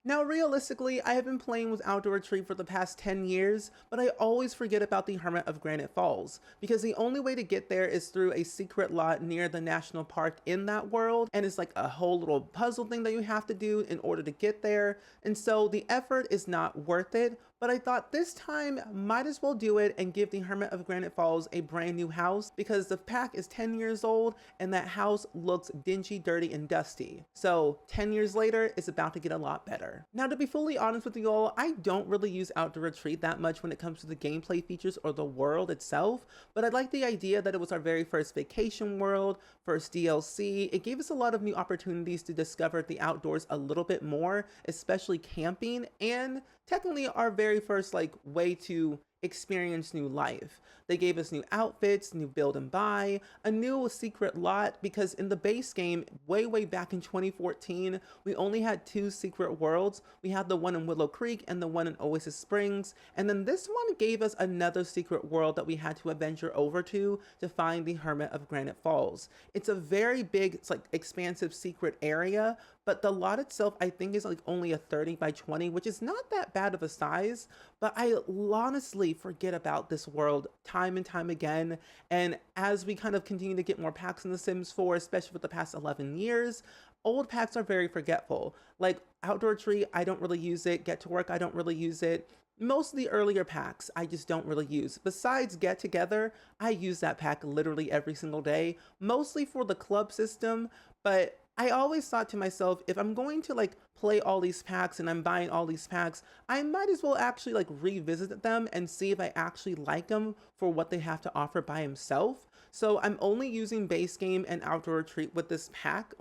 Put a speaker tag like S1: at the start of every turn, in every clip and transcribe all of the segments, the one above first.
S1: Now, realistically, I have been playing with Outdoor Retreat for the past 10 years, but I always forget about the Hermit of Granite Falls, because the only way to get there is through a secret lot near the national park in that world, and it's like a whole little puzzle thing that you have to do in order to get there, and so the effort is not worth it, but I thought this time might as well do it and give the Hermit of Granite Falls a brand new house, because the pack is 10 years old and that house looks dingy, dirty, and dusty. So 10 years later, it's about to get a lot better. Now, to be fully honest with you all, I don't really use Outdoor Retreat that much when it comes to the gameplay features or the world itself, but I like the idea that it was our very first vacation world, first DLC. It gave us a lot of new opportunities to discover the outdoors a little bit more, especially camping, and technically our very first way to experience new life. They gave us new outfits, new build and buy, a new secret lot, because in the base game way back in 2014 we only had two secret worlds. We had the one in Willow Creek and the one in Oasis Springs, and then this one gave us another secret world that we had to adventure over to find the Hermit of Granite Falls. It's a very big, it's expansive secret area, but the lot itself I think is only a 30 by 20, which is not that bad of a size, but I honestly forget about this world time and time again. And as we kind of continue to get more packs in The Sims 4, especially for the past 11 years, old packs are very forgetful. Like Outdoor Tree, I don't really use it. Get to Work, I don't really use it. Most of the earlier packs, I just don't really use. Besides Get Together, I use that pack literally every single day, mostly for the club system, but I always thought to myself, if I'm going to play all these packs and I'm buying all these packs, I might as well actually revisit them and see if I actually like them for what they have to offer by himself. So I'm only using base game and Outdoor Retreat with this pack,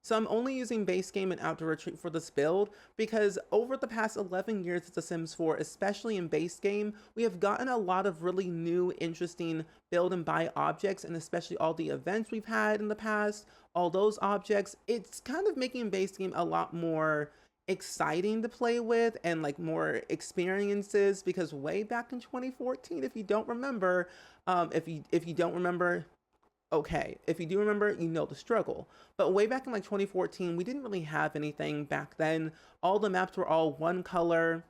S1: so I'm only using base game and Outdoor Retreat for this build, because over the past 11 years of The Sims 4, especially in base game, we have gotten a lot of really new, interesting build and buy objects, and especially all the events we've had in the past, all those objects. It's kind of making base game a lot more exciting to play with and more experiences, because way back in 2014, if you don't remember, if you don't remember, okay, if you do remember, you know the struggle. But way back in 2014, we didn't really have anything back then. All the maps were all one color.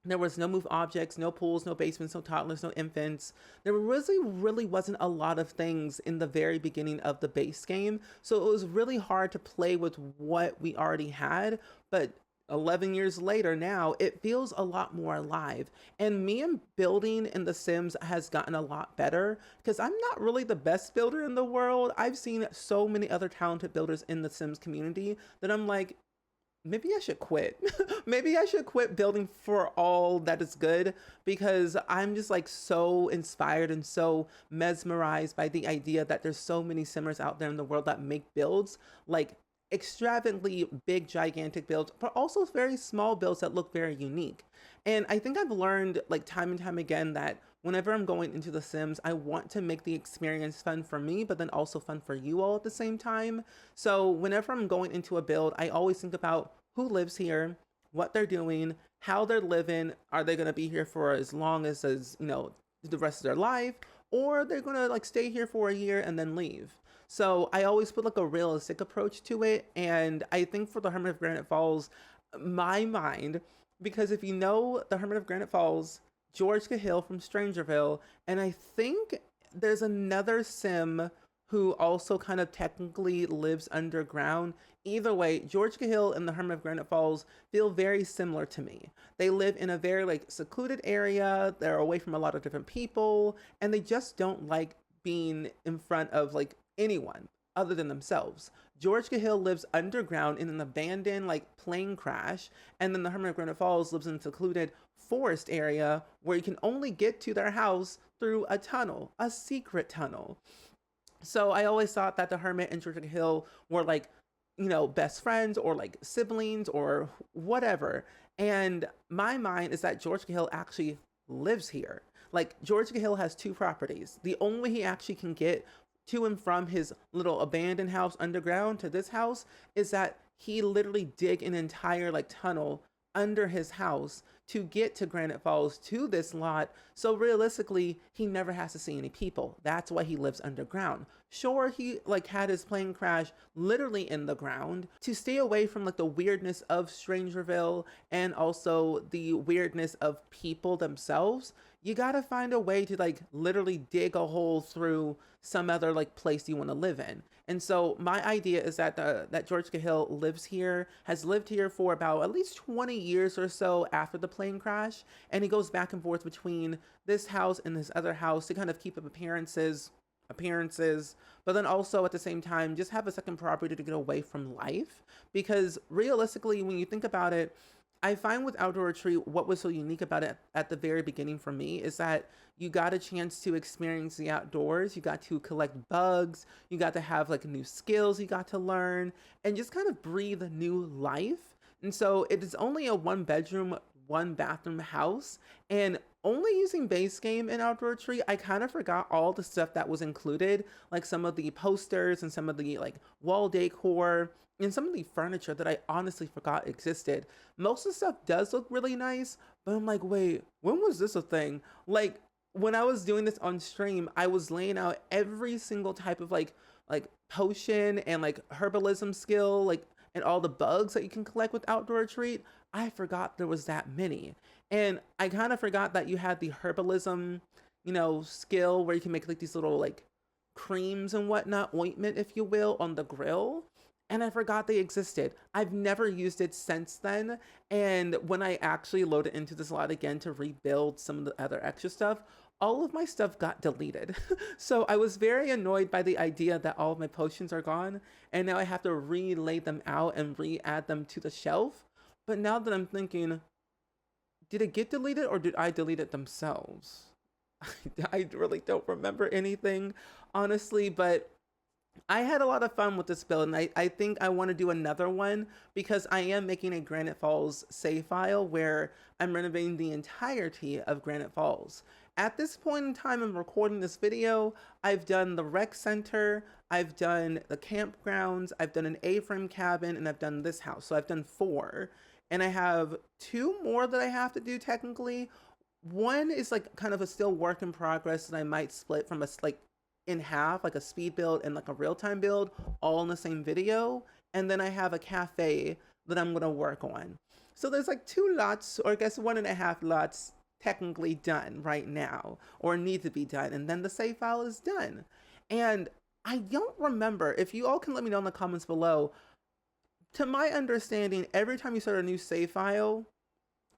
S1: There was no move objects, no pools, no basements, no toddlers, no infants. There really wasn't a lot of things in the very beginning of the base game. So it was really hard to play with what we already had. But 11 years later now, it feels a lot more alive. And me and building in The Sims has gotten a lot better, because I'm not really the best builder in the world. I've seen so many other talented builders in The Sims community that I'm like, maybe I should quit. Maybe I should quit building for all that is good, because I'm just so inspired and so mesmerized by the idea that there's so many Simmers out there in the world that make builds extravagantly big, gigantic builds, but also very small builds that look very unique. And I think I've learned time and time again that whenever I'm going into The Sims, I want to make the experience fun for me, but then also fun for you all at the same time. So whenever I'm going into a build, I always think about who lives here, what they're doing, how they're living. Are they going to be here for as long as the rest of their life, or they're going to stay here for a year and then leave? So I always put a realistic approach to it. And I think for the Hermit of Granite Falls, my mind, because if you know the Hermit of Granite Falls, George Cahill from Strangerville, and I think there's another Sim who also kind of technically lives underground. Either way, George Cahill and the Hermit of Granite Falls feel very similar to me. They live in a very secluded area. They're away from a lot of different people, and they just don't like being in front of anyone other than themselves. George Cahill lives underground in an abandoned plane crash, and then the Hermit of Granite Falls lives in a secluded forest area where you can only get to their house through a tunnel, a secret tunnel. So I always thought that the Hermit and George Cahill were best friends or siblings or whatever. And my mind is that George Cahill actually lives here. George Cahill has two properties. The only way he actually can get to and from his little abandoned house underground to this house is that he literally dig an entire tunnel under his house to get to Granite Falls to this lot. So realistically, he never has to see any people. That's why he lives underground. Sure, he like had his plane crash literally in the ground to stay away from like the weirdness of Strangerville and also the weirdness of people themselves. You gotta find a way to like literally dig a hole through some other like place you want to live in. And so my idea is that that George Cahill lives here, has lived here for about at least 20 years or so after the plane crash, and he goes back and forth between this house and this other house to kind of keep up appearances, but then also at the same time just have a second property to get away from life. Because realistically, when you think about it, I find with Outdoor Retreat, what was so unique about it at the very beginning for me is that you got a chance to experience the outdoors. You got to collect bugs. You got to have like new skills you got to learn and just kind of breathe new life. And so it is only a 1 bedroom, 1 bathroom house. And only using base game in Outdoor Retreat, I kind of forgot all the stuff that was included, like some of the posters and some of the like wall decor and some of the furniture that I honestly forgot existed. Most of the stuff does look really nice, but I'm like, wait, when was this a thing? Like when I was doing this on stream, I was laying out every single type of like potion and like herbalism skill, like and all the bugs that you can collect with Outdoor Retreat. I forgot there was that many. And I kind of forgot that you had the herbalism, skill where you can make like these little like creams and whatnot, ointment, if you will, on the grill. And I forgot they existed. I've never used it since then. And when I actually loaded into this lot again to rebuild some of the other extra stuff, all of my stuff got deleted. So I was very annoyed by the idea that all of my potions are gone. And now I have to relay them out and re-add them to the shelf. But now that I'm thinking, did it get deleted or did I delete it themselves? I really don't remember anything, honestly, but I had a lot of fun with this build, and I think I want to do another one because I am making a Granite Falls save file where I'm renovating the entirety of Granite Falls. At this point in time, I'm recording this video. I've done the rec center, I've done the campgrounds, I've done an A-frame cabin, and I've done this house. So I've done 4, and I have 2 more that I have to do technically. One is like kind of a still work in progress that I might split from in half, like a speed build and like a real-time build, all in the same video. And then I have a cafe that I'm gonna work on. So there's like 2 lots, or I guess 1.5 lots technically done right now, or need to be done. And then the save file is done. And I don't remember, if you all can let me know in the comments below, to my understanding, every time you start a new save file,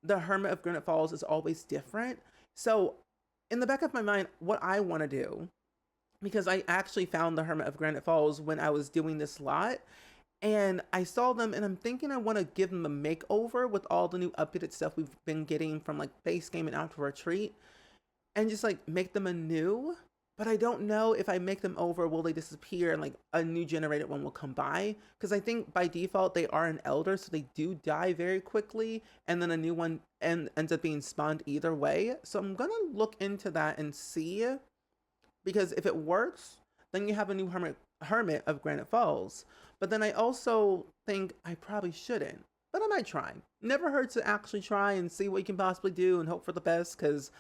S1: the Hermit of Granite Falls is always different. So in the back of my mind, what I want to do, because I actually found the Hermit of Granite Falls when I was doing this lot, and I saw them and I'm thinking I want to give them a makeover with all the new updated stuff we've been getting from like base game and Outdoor Retreat, and just like make them anew. But I don't know if I make them over, will they disappear and like a new generated one will come by? Because I think by default they are an elder, so they do die very quickly, and then a new one ends up being spawned either way. So I'm gonna look into that and see, because if it works, then you have a new Hermit of Granite Falls. But then I also think I probably shouldn't, but I might try. Never hurts to actually try and see what you can possibly do and hope for the best, because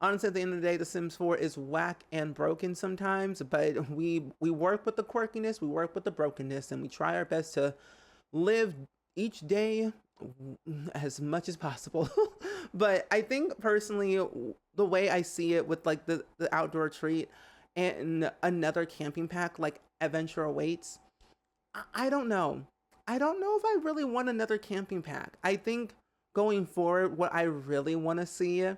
S1: honestly, at the end of the day, The Sims 4 is whack and broken sometimes, but we work with the quirkiness, we work with the brokenness, and we try our best to live each day as much as possible. But I think personally, the way I see it with like the Outdoor Retreat and another camping pack like Adventure Awaits, I don't know. I don't know if I really want another camping pack. I think going forward, what I really want to see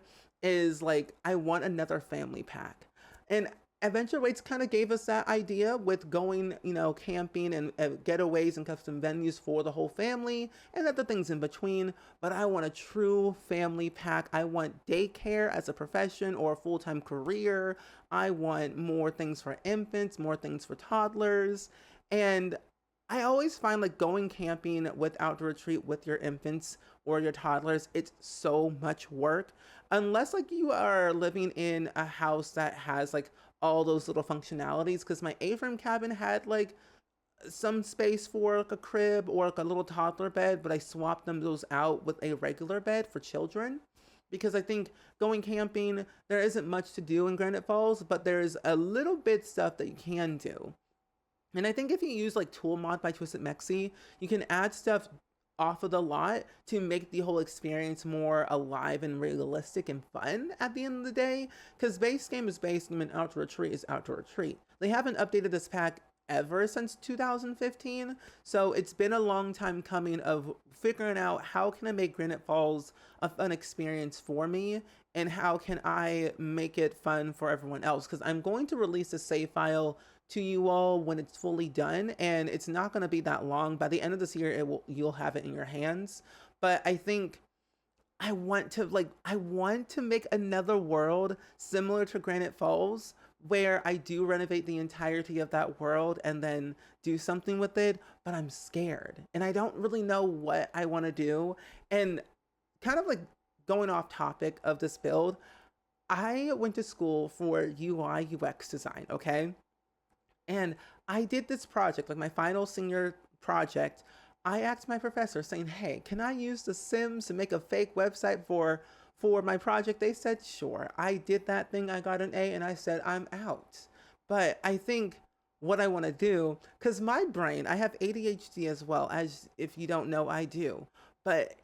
S1: is like, I want another family pack. And Adventure Waits kind of gave us that idea with going, camping and getaways and custom venues for the whole family and other things in between. But I want a true family pack. I want daycare as a profession or a full-time career. I want more things for infants, more things for toddlers. And I always find like going camping with Outdoor Retreat with your infants or your toddlers, it's so much work. Unless like you are living in a house that has like all those little functionalities, because my A-frame cabin had like some space for like a crib or like a little toddler bed, but I swapped those out with a regular bed for children because I think going camping, there isn't much to do in Granite Falls, but there's a little bit stuff that you can do. And I think if you use like Tool Mod by Twisted Mexi, you can add stuff off of the lot to make the whole experience more alive and realistic and fun at the end of the day. Because base game is base game and outdoor retreat is outdoor retreat. They haven't updated this pack ever since 2015, so it's been a long time coming of figuring out how can I make Granite Falls a fun experience for me and how can I make it fun for everyone else, because I'm going to release a save file to you all when it's fully done, and it's not going to be that long. By the end of this year, you'll have it in your hands. But I think I want to make another world similar to Granite Falls where I do renovate the entirety of that world and then do something with it, but I'm scared and I don't really know what I want to do. And kind of like going off topic of this build, I went to school for UI UX design, okay? And I did this project, like my final senior project. I asked my professor saying, "Hey, can I use the Sims to make a fake website for my project?" They said, "Sure." I did that thing, I got an A, and I said, "I'm out." But I think what I want to do, because my brain, I have ADHD as well, as if you don't know, I do. But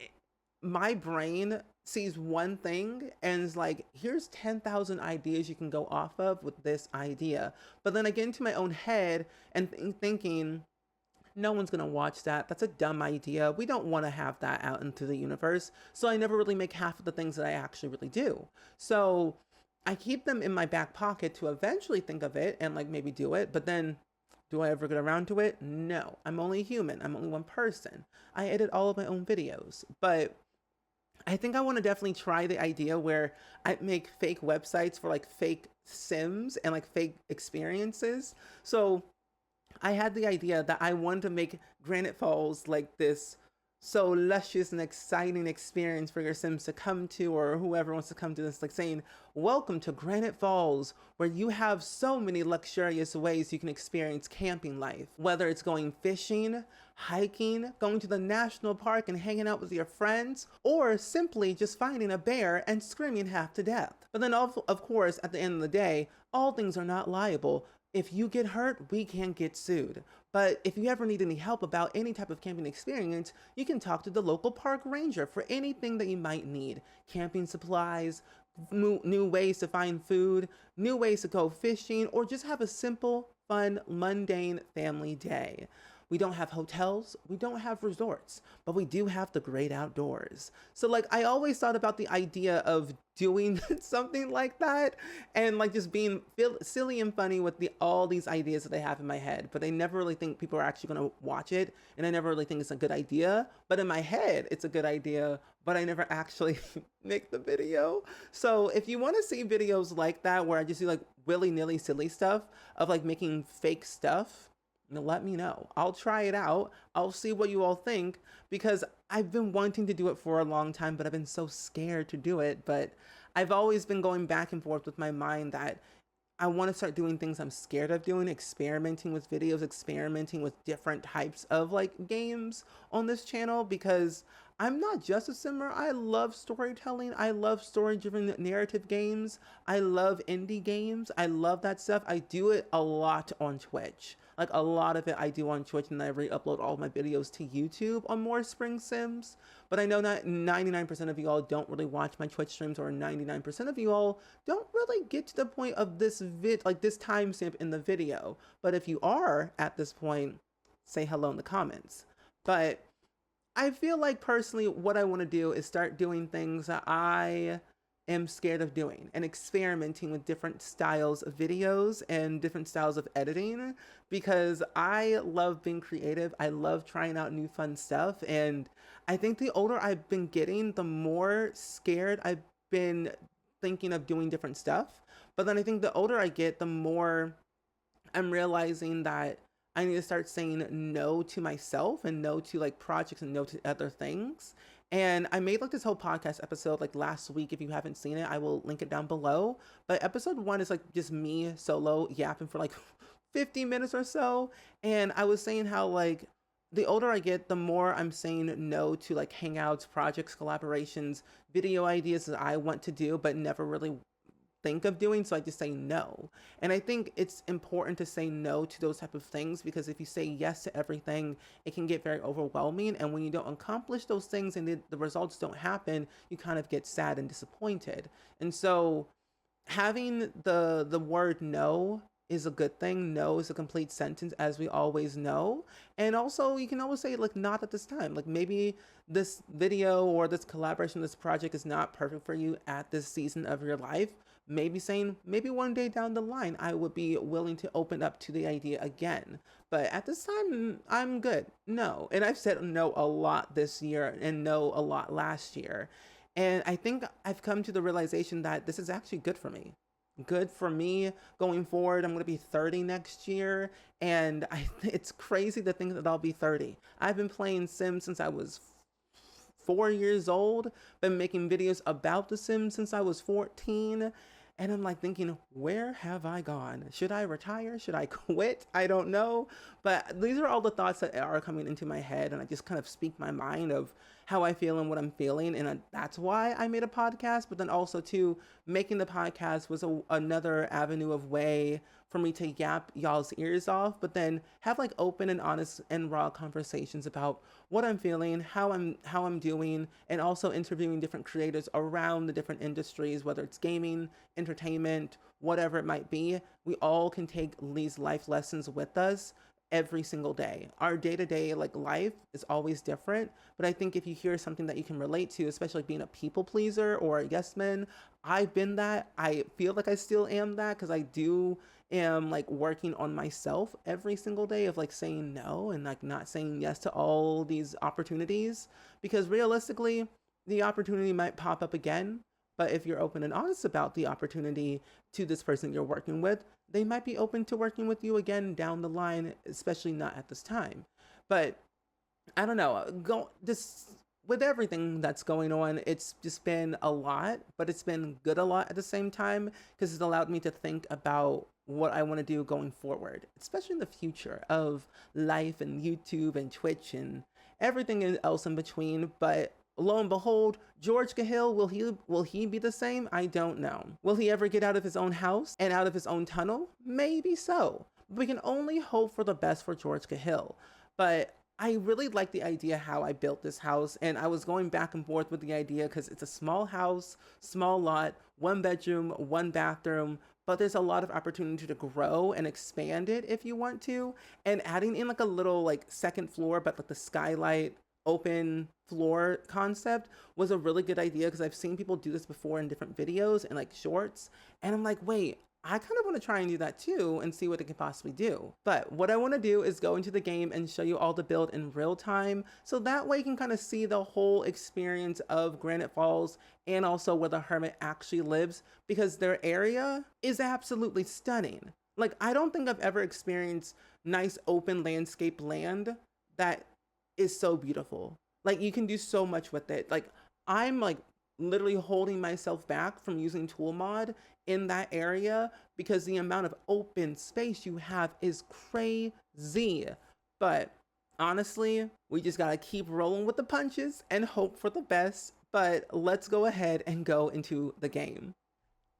S1: my brain sees one thing and is like, here's 10,000 ideas you can go off of with this idea. But then I get into my own head and thinking, no one's gonna watch that. That's a dumb idea. We don't want to have that out into the universe. So I never really make half of the things that I actually really do. So I keep them in my back pocket to eventually think of it and like maybe do it. But then do I ever get around to it? No. I'm only human. I'm only one person. I edit all of my own videos. But I think I want to definitely try the idea where I make fake websites for like fake Sims and like fake experiences. So I had the idea that I wanted to make Granite Falls like this so luscious and exciting experience for your Sims to come to, or whoever wants to come to this, like saying, "Welcome to Granite Falls, where you have so many luxurious ways you can experience camping life. Whether it's going fishing, hiking, going to the national park and hanging out with your friends, or simply just finding a bear and screaming half to death." But then of course, at the end of the day, all things are not liable. If you get hurt, we can get sued. But if you ever need any help about any type of camping experience, you can talk to the local park ranger for anything that you might need. Camping supplies, new ways to find food, new ways to go fishing, or just have a simple, fun, mundane family day. We don't have hotels, we don't have resorts, but we do have the great outdoors. So like I always thought about the idea of doing something like that and like just being silly and funny with all these ideas that I have in my head, but I never really think people are actually going to watch it, and I never really think it's a good idea. But in my head, it's a good idea, but I never actually make the video. So if you want to see videos like that where I just do like willy-nilly silly stuff of like making fake stuff, let me know. I'll try it out. I'll see what you all think, because I've been wanting to do it for a long time, but I've been so scared to do it. But I've always been going back and forth with my mind that I want to start doing things I'm scared of doing, experimenting with videos, experimenting with different types of like games on this channel, because I'm not just a simmer. I love storytelling. I love story-driven narrative games. I love indie games. I love that stuff. I do it a lot on Twitch. Like a lot of it I do on Twitch, and I re-upload all of my videos to YouTube on more SpringSims. But I know that 99% of you all don't really watch my Twitch streams, or 99% of you all don't really get to the point of this this timestamp in the video. But if you are at this point, say hello in the comments. But I feel like personally what I want to do is start doing things that I am scared of doing and experimenting with different styles of videos and different styles of editing, because I love being creative. I love trying out new fun stuff. And I think the older I've been getting, the more scared I've been thinking of doing different stuff. But then I think the older I get, the more I'm realizing that I need to start saying no to myself and no to like projects and no to other things. And I made like this whole podcast episode like last week. If you haven't seen it, I will link it down below. But episode 1 is like just me solo yapping for like 50 minutes or so. And I was saying how like the older I get, the more I'm saying no to like hangouts, projects, collaborations, video ideas that I want to do, but never really think of doing, so I just say no. And I think it's important to say no to those type of things, because if you say yes to everything, it can get very overwhelming, and when you don't accomplish those things and the results don't happen, you kind of get sad and disappointed. And so having the word no is a good thing. No is a complete sentence, as we always know. And also, you can always say, like, not at this time. Like, maybe this video or this collaboration, this project is not perfect for you at this season of your life. Maybe saying, maybe one day down the line, I would be willing to open up to the idea again. But at this time, I'm good. No. And I've said no a lot this year and no a lot last year. And I think I've come to the realization that this is actually good for me. Good for me going forward. I'm going to be 30 next year. And it's crazy to think that I'll be 30. I've been playing Sims since I was 4 years old. Been making videos about The Sims since I was 14. And I'm like thinking, where have I gone? Should I retire? Should I quit? I don't know. But these are all the thoughts that are coming into my head. And I just kind of speak my mind of how I feel and what I'm feeling. And that's why I made a podcast. But then also, too, making the podcast was another avenue of way for me to yap y'all's ears off, but then have like open and honest and raw conversations about what I'm feeling, how I'm doing, and also interviewing different creators around the different industries, whether it's gaming, entertainment, whatever it might be. We all can take these life lessons with us every single day. Our day-to-day like life is always different, but I think if you hear something that you can relate to, especially being a people pleaser or a yes man, I've been that. I feel like I still am that, because I am like working on myself every single day of like saying no and like not saying yes to all these opportunities, because realistically the opportunity might pop up again. But if you're open and honest about the opportunity to this person you're working with, they might be open to working with you again down the line, especially not at this time. But I don't know, with everything that's going on, it's just been a lot, but it's been good a lot at the same time, because it's allowed me to think about what I want to do going forward, especially in the future of life and YouTube and Twitch and everything else in between. But lo and behold, George Cahill, will he be the same? I don't know. Will he ever get out of his own house and out of his own tunnel? Maybe so. But we can only hope for the best for George Cahill. But I really like the idea how I built this house, and I was going back and forth with the idea because it's a small house, small lot, 1 bedroom, 1 bathroom, but there's a lot of opportunity to grow and expand it if you want to, and adding in like a little like second floor, but like the skylight open floor concept was a really good idea, because I've seen people do this before in different videos and like shorts, and I'm like, wait, I kind of want to try and do that too and see what it can possibly do. But what I want to do is go into the game and show you all the build in real time, so that way you can kind of see the whole experience of Granite Falls and also where the Hermit actually lives, because their area is absolutely stunning. Like, I don't think I've ever experienced nice open landscape land that is so beautiful. Like, you can do so much with it. Like, I'm like literally holding myself back from using tool mod in that area, because the amount of open space you have is crazy. But honestly, we just gotta keep rolling with the punches and hope for the best. But let's go ahead and go into the game.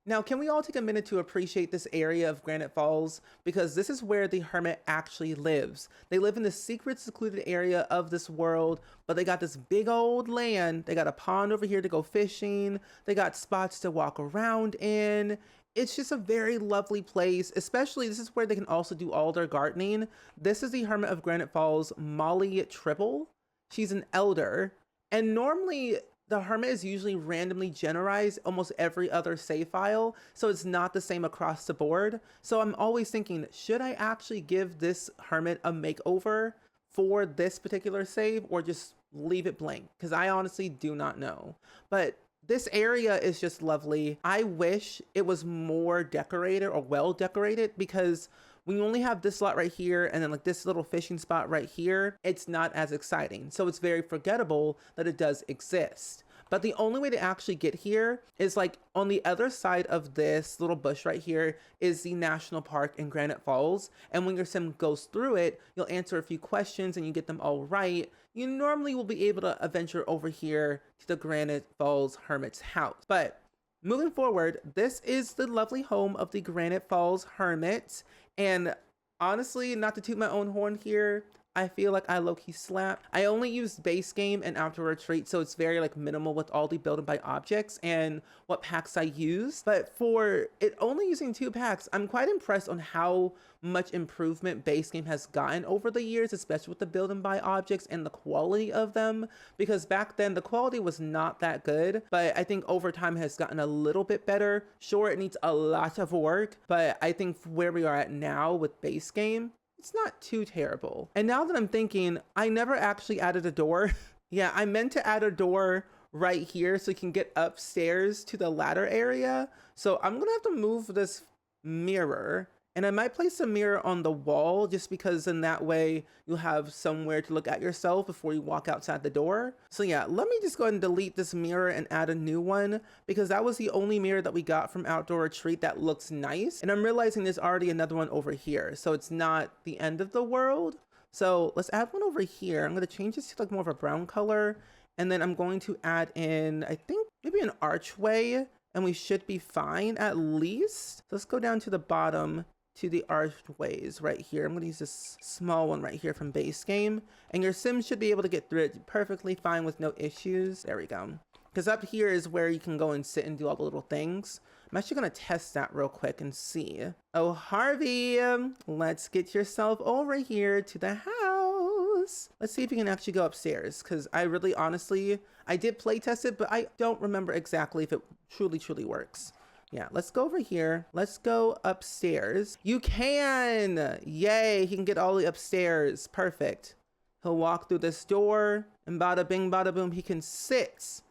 S1: Now, can we all take a minute to appreciate this area of Granite Falls? Because this is where the Hermit actually lives. They live in the secret, secluded area of this world, but they got this big old land. They got a pond over here to go fishing. They got spots to walk around in. It's just a very lovely place, especially this is where they can also do all their gardening. This is the Hermit of Granite Falls, Molly Tribble. She's an elder, and normally the Hermit is usually randomly generized almost every other save file, so it's not the same across the board. So I'm always thinking, should I actually give this Hermit a makeover for this particular save, or just leave it blank? Because I honestly do not know. But this area is just lovely. I wish it was more decorated or well decorated, because when you only have this lot right here and then like this little fishing spot right here, it's not as exciting. So it's very forgettable that it does exist. But the only way to actually get here is like on the other side of this little bush right here is the national park in Granite Falls. And when your sim goes through it, you'll answer a few questions and you get them all right. You normally will be able to adventure over here to the Granite Falls Hermit's house. But moving forward, this is the lovely home of the Granite Falls Hermit. And honestly, not to toot my own horn here, I feel like I low-key slap. I only used base game and outdoor retreat, so it's very like minimal with all the building by objects and what packs I use. But for it only using 2 packs, I'm quite impressed on how much improvement base game has gotten over the years, especially with the building by objects and the quality of them. Because back then the quality was not that good, but I think over time has gotten a little bit better. Sure, it needs a lot of work, but I think where we are at now with base game, it's not too terrible. And now that I'm thinking, I never actually added a door. Yeah, I meant to add a door right here so you can get upstairs to the ladder area. So I'm gonna have to move this mirror, and I might place a mirror on the wall just because in that way you'll have somewhere to look at yourself before you walk outside the door. So yeah, let me just go ahead and delete this mirror and add a new one because that was the only mirror that we got from Outdoor Retreat that looks nice. And I'm realizing there's already another one over here, so it's not the end of the world. So let's add one over here. I'm going to change this to like more of a brown color. And then I'm going to add in, I think maybe an archway, and we should be fine at least. So let's go down to the bottom to the archways right here. I'm going to use this small one right here from base game, and your sim should be able to get through it perfectly fine with no issues. There we go. Because up here is where you can go and sit and do all the little things. I'm actually going to test that real quick and see. Oh, Harvey, let's get yourself over here to the house. Let's see if you can actually go upstairs, because I really honestly, I did play test it, but I don't remember exactly if it truly works. Yeah, let's go over here. Let's go upstairs. You can! Yay, he can get all the way upstairs. Perfect. He'll walk through this door, and bada bing, bada boom, he can sit.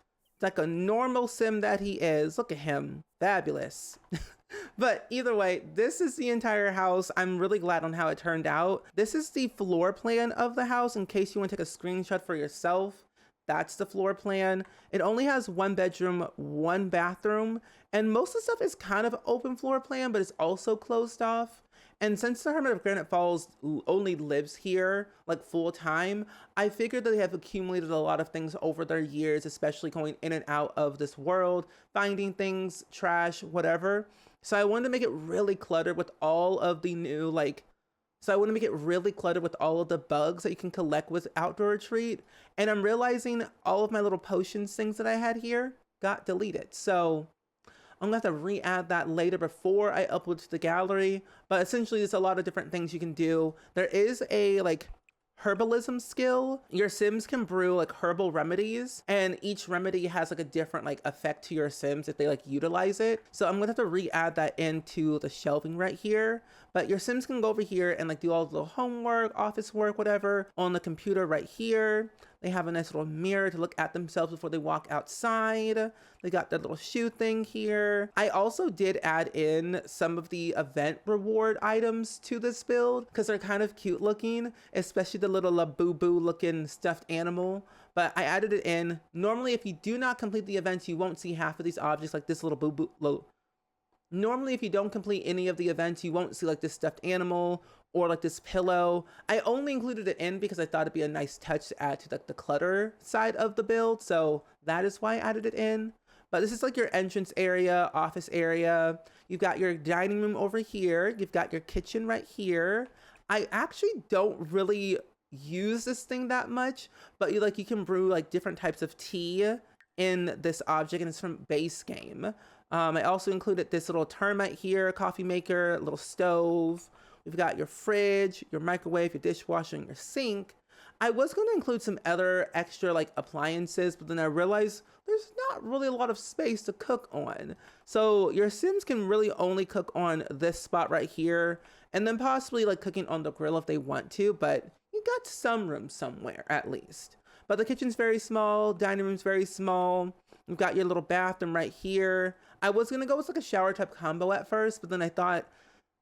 S1: Like a normal sim that he is. Look at him. Fabulous. But either way, this is the entire house. I'm really glad on how it turned out. This is the floor plan of the house in case you want to take a screenshot for yourself. That's the floor plan. It only has 1 bedroom, 1 bathroom, and most of the stuff is kind of open floor plan, but it's also closed off. And since the Hermit of Granite Falls only lives here like full time, I figured that they have accumulated a lot of things over their years, especially going in and out of this world, finding things, trash, whatever. So I wanted to make it really cluttered with all of the new So I want to make it really cluttered with all of the bugs that you can collect with Outdoor Retreat. And I'm realizing all of my little potions things that I had here got deleted. So I'm gonna have to re-add that later before I upload to the gallery. But essentially there's a lot of different things you can do. There is a herbalism skill. Your sims can brew herbal remedies, and each remedy has a different effect to your sims if they utilize it. So I'm gonna have to re-add that into the shelving right here. But your sims can go over here and do all the homework, office work, whatever on the computer right here. They have a nice little mirror to look at themselves before they walk outside. They got their little shoe thing here. I also did add in some of the event reward items to this build because they're kind of cute looking, especially the little boo-boo looking stuffed animal. But I added it in. Normally, if you do not complete the events, you won't see half of these objects like this little boo-boo. Normally, if you don't complete any of the events, you won't see this stuffed animal or this pillow. I only included it in because I thought it'd be a nice touch to add to the clutter side of the build. So that is why I added it in. But this is your entrance area, office area. You've got your dining room over here. You've got your kitchen right here. I actually don't really use this thing that much, but you can brew different types of tea in this object, and it's from base game. I also included this little termite here, coffee maker, little stove. We've got your fridge, your microwave, your dishwasher, and your sink. I was going to include some other extra appliances, but then I realized there's not really a lot of space to cook on. So your sims can really only cook on this spot right here, and then possibly cooking on the grill if they want to, but you got some room somewhere at least. But the kitchen's very small, dining room's very small. You've got your little bathroom right here. I was going to go with a shower type combo at first, but then I thought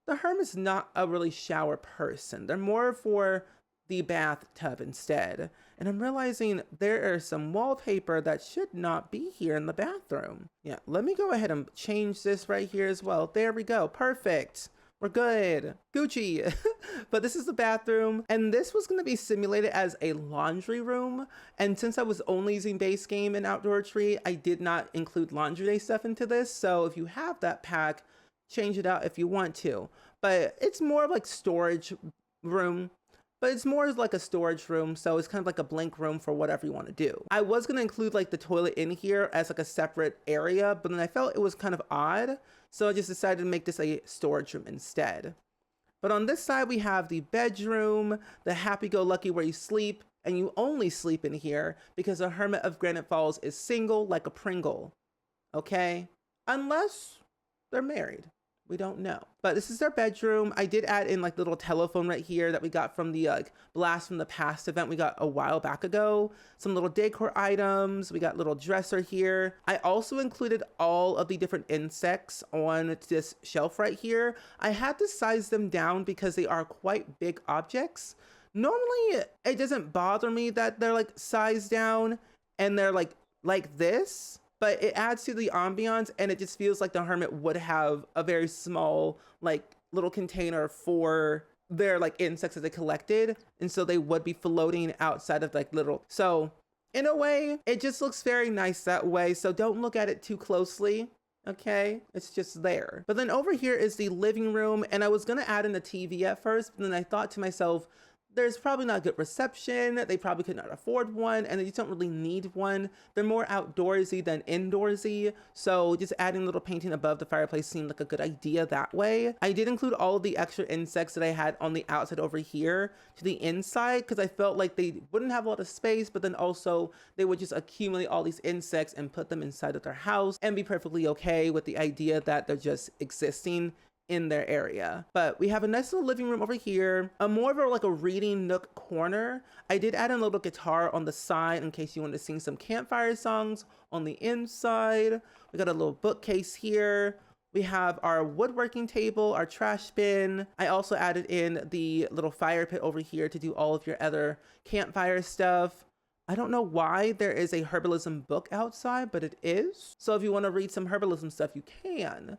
S1: the Hermit's not a really shower person. They're more for the bathtub instead. And I'm realizing there is some wallpaper that should not be here in the bathroom. Yeah, let me go ahead and change this right here as well. There we go. Perfect. We're good. Gucci. But this is the bathroom, and this was going to be simulated as a laundry room. And since I was only using base game and outdoor retreat, I did not include laundry day stuff into this. So if you have that pack, change it out if you want to. But it's more of like storage room. But it's more like a storage room, so it's kind of like a blank room for whatever you want to do. I was going to include like the toilet in here as like a separate area, but then I felt it was kind of odd, so I just decided to make this a storage room instead. But on this side, we have the bedroom, the happy-go-lucky where you sleep, and you only sleep in here because the Hermit of Granite Falls is single like a Pringle, okay? Unless they're married. We don't know. But this is their bedroom. I did add in like little telephone right here that we got from the Blast from the Past event we got a while back ago. Some little decor items. We got little dresser here. I also included all of the different insects on this shelf right here. I had to size them down because they are quite big objects. Normally, it doesn't bother me that they're like sized down and they're like this. But it adds to the ambiance, and it just feels like the Hermit would have a very small, like, little container for their, like, insects that they collected. And so they would be floating outside of, like, little. So, in a way, it just looks very nice that way. So don't look at it too closely, okay? It's just there. But then over here is the living room, and I was going to add in a TV at first, but then I thought to myself, there's probably not good reception, they probably could not afford one, and they just don't really need one. They're more outdoorsy than indoorsy, so just adding a little painting above the fireplace seemed like a good idea that way. I did include all of the extra insects that I had on the outside over here to the inside because I felt like they wouldn't have a lot of space, but then also they would just accumulate all these insects and put them inside of their house and be perfectly okay with the idea that they're just existing in their area. But we have a nice little living room over here, a more of a like a reading nook corner. I did add a little guitar on the side in case you want to sing some campfire songs on the inside. We got a little bookcase here. We have our woodworking table, our trash bin. I also added in the little fire pit over here to do all of your other campfire stuff. I don't know why there is a herbalism book outside, but it is. So if you want to read some herbalism stuff, you can.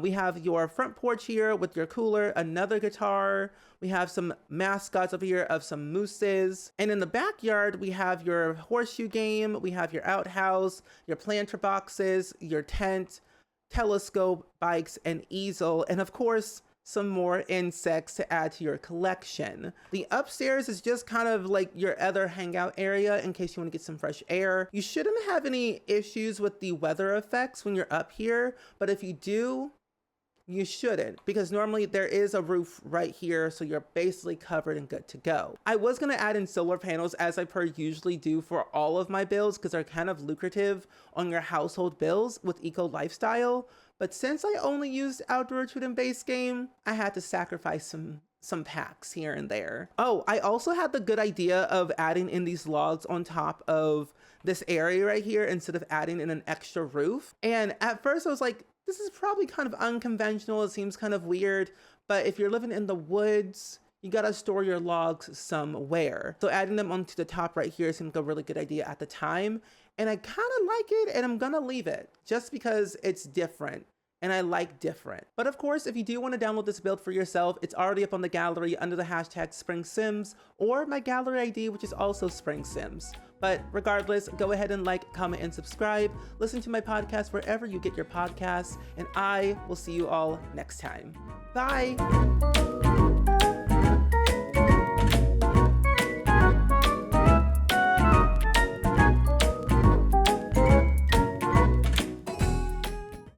S1: We have your front porch here with your cooler, another guitar. We have some mascots over here of some mooses. And in the backyard, we have your horseshoe game. We have your outhouse, your planter boxes, your tent, telescope, bikes, and easel. And of course, some more insects to add to your collection. The upstairs is just kind of like your other hangout area in case you want to get some fresh air. You shouldn't have any issues with the weather effects when you're up here, but if you do, you shouldn't, because normally there is a roof right here, so you're basically covered and good to go. I was going to add in solar panels as I per usually do for all of my builds because they're kind of lucrative on your household bills with eco lifestyle. But since I only used outdoor retreat and base game, I had to sacrifice some packs here and there. Oh, I also had the good idea of adding in these logs on top of this area right here instead of adding in an extra roof. And at first I was like, this is probably kind of unconventional. It seems kind of weird, but if you're living in the woods, you gotta store your logs somewhere. So adding them onto the top right here seemed like a really good idea at the time. And I kind of like it, and I'm gonna leave it just because it's different. And I like different. But of course, if you do want to download this build for yourself, it's already up on the gallery under the hashtag SpringSims or my gallery ID, which is also SpringSims. But regardless, go ahead and like, comment, and subscribe. Listen to my podcast wherever you get your podcasts, and I will see you all next time. Bye.